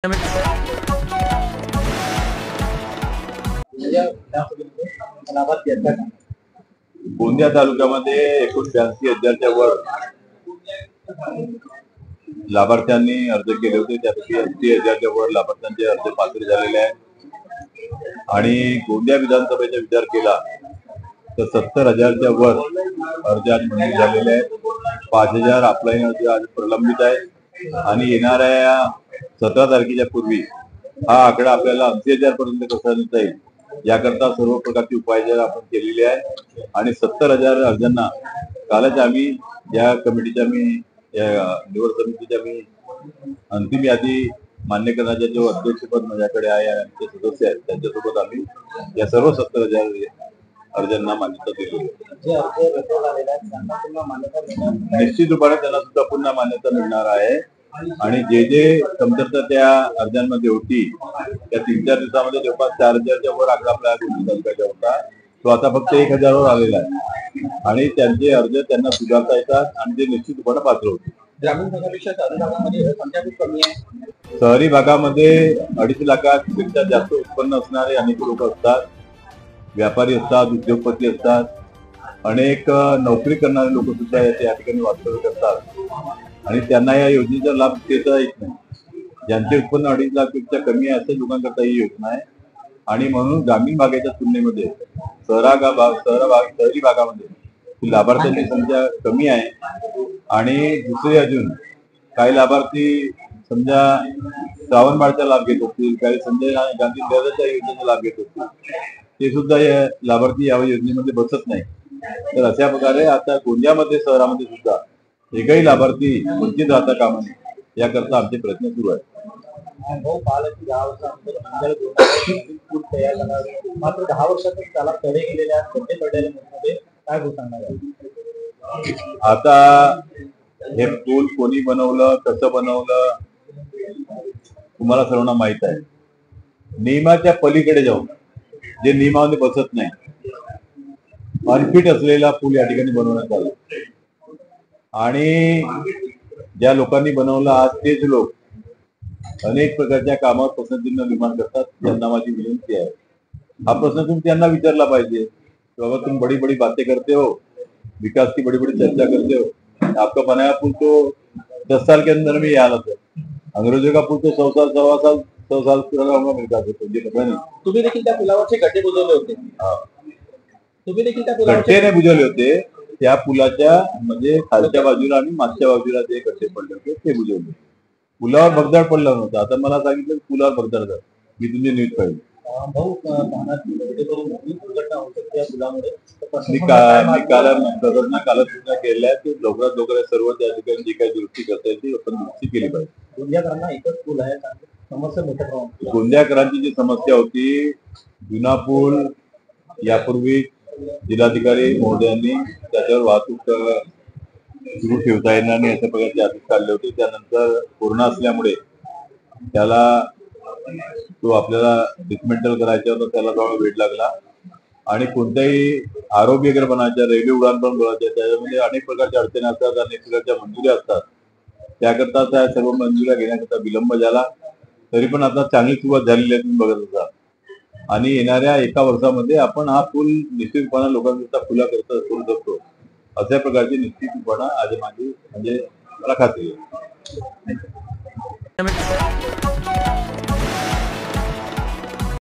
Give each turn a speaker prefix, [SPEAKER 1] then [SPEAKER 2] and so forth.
[SPEAKER 1] गोंदिया तालुक्यामध्ये 89,000च्या वर लाभार्थ्यांनी अर्ज केले होते। त्यापैकी 80,000च्या वर लाभार्थ्यांचे अर्ज पात्र झालेले आहेत आणि गोंदिया विधानसभेचा विचार केला तर 70,000च्या वर अर्ज आज मंजूर झालेले आहेत। 5,000 ऑफलाईन अर्ज आज प्रलंबित आहे आणि येणाऱ्या 17 तारखेच्या पूर्वी हा आकडा आपल्याला 80,000 पर्यंत कसा नेता येईल याकरता सर्व प्रकारची उपाययोजना आपण केलेली आहे आणि 70,000 अर्जांना कालच आम्ही या कमिटीच्या निवड समितीच्या अंतिम यादी मान्य करण्याच्या जो अध्यक्षपद माझ्याकडे आहे आमचे सदस्य आहेत त्यांच्यासोबत आम्ही या सर्व 70,000 अर्जांना मान्यता दिली। निश्चित रूपाने त्यांना सुद्धा पुन्हा मान्यता मिळणार आहे आणि जे कमतरता त्या अर्जांमध्ये होती त्या 3-4 दिवसामध्ये जवळपास 4,000च्या वर आकडा आपल्या तालुक्याचा होता तो आता फक्त 1,000 वर आलेला आहे आणि त्यांचे अर्ज त्यांना सुधारता येतात आणि ते निश्चित रूपाने पात्र होते।
[SPEAKER 2] ग्रामीण भागापेक्षा शहरी भागामध्ये संख्या खूप कमी आहे।
[SPEAKER 1] शहरी भागामध्ये 2.5 लाखापेक्षा जास्त उत्पन्न असणारे अनेक लोक असतात, व्यापारी असतात, उद्योगपती असतात, अनेक नोकरी करणारे लोक सुद्धा या ठिकाणी वास्तव्य करतात आणि त्यांना या योजनेचा लाभ देता येत नाही। ज्यांचे उत्पन्न 2.5 लाखपेक्षा कमी आहे अशा लोकांकरता ही योजना आहे आणि म्हणून ग्रामीण भागाच्या तुलनेमध्ये शहरी भागामध्ये लाभार्थ्यांची संख्या कमी आहे आणि दुसरे अजून काही लाभार्थी समजा श्रावणबाळचा लाभ घेत असतील, काही संजय गांधी निराधारच्या योजनेचा लाभ घेत असतील, ते सुद्धा या लाभार्थी या योजनेमध्ये बसत नाही। तर अशा प्रकारे आता गोंदियामध्ये शहरामध्ये सुद्धा एकही लाभार्थी वंचित राहता कामा नये याकरता आमचे प्रयत्न सुरू आहेत।
[SPEAKER 2] मात्र 10 वर्षातच त्याला तडे गेलेले काय सांगणार?
[SPEAKER 1] आता हे पूल कोणी बनवलं, कसं बनवलं तुम्हाला सर्वांना माहित आहे। नियमाच्या पलीकडे जाऊन जे नियमामध्ये बसत नाही अनफिट असलेला पूल या ठिकाणी बनवण्यात आला आणि ज्या लोकांनी बनवला आज तेच लोक अनेक प्रकारच्या कामावर प्रश्नचिन्ह निर्माण करतात। त्यांना माझी विनंती आहे हा प्रश्न तुम्ही त्यांना विचारला पाहिजे, बाबा तुम बड़ी बड़ी बातें करते हो, विकास की बड़ी बड़ी चर्चा करते हो, आपका बनाया पुल तो 10 साल के अंदर में ही हालत है, अंग्रेजों का पुल तो 100 साल 100 साल पुराना होगा मेरे ख्याल से। मुझे पता नहीं
[SPEAKER 2] तुम्ही देखील त्या पुलावरचे गड्डे बुजवले होते। तुम्ही देखील त्या
[SPEAKER 1] गड्डे नाही बुजवले होते, त्या पुलाच्या म्हणजे खालच्या बाजूला आणि मागच्या बाजूला जे गड्डे पडले होते ते बुजवले। पुलावर भगदाड पडला नव्हता। आता मला सांगितलं पुलावर भगदाड झाला, मी तुमची न्यूज पाहिली। कालच सूचना केल्या की लवकरात लवकर सर्व त्या ठिकाणी जी काही दुरुस्ती करता येईल ती आपण दुरुस्ती केली पाहिजे।
[SPEAKER 2] गोंदियाकरांना एकच पूल आहे, समस्या मोठ्या प्रमाणात
[SPEAKER 1] गोंदियाकरांची जी समस्या होती जुना पूल यापूर्वी जिल्हाधिकारी महोदयांनी त्याच्यावर वाहतूक सुरू ठेवता येणार नाही अशा प्रकारचे आदेश काढले होते। त्यानंतर कोरोना असल्यामुळे त्याला तो आपल्याला डिसमेंटल करायचा होता, त्याला थोडा वेळ लागला आणि कोणत्याही आरोग्य वगैरे बनायच्या, रेल्वे उडान पण बनायच्या, त्याच्यामध्ये अनेक प्रकारच्या अडचणी असतात, अनेक प्रकारच्या मंजुऱ्या असतात। त्याकरता त्या सर्व मंजुऱ्या घेण्याकरता विलंब झाला, तरी पण आता चांगली सुरुवात झालेली आहे तुम्ही बघत असाल आणि येणाऱ्या 1 वर्षामध्ये आपण हा पूल निश्चितपणे लोकांकरता खुला करू शकतो अशा प्रकारची निश्चितपणे आज माझी म्हणजे मला खात्री आहे।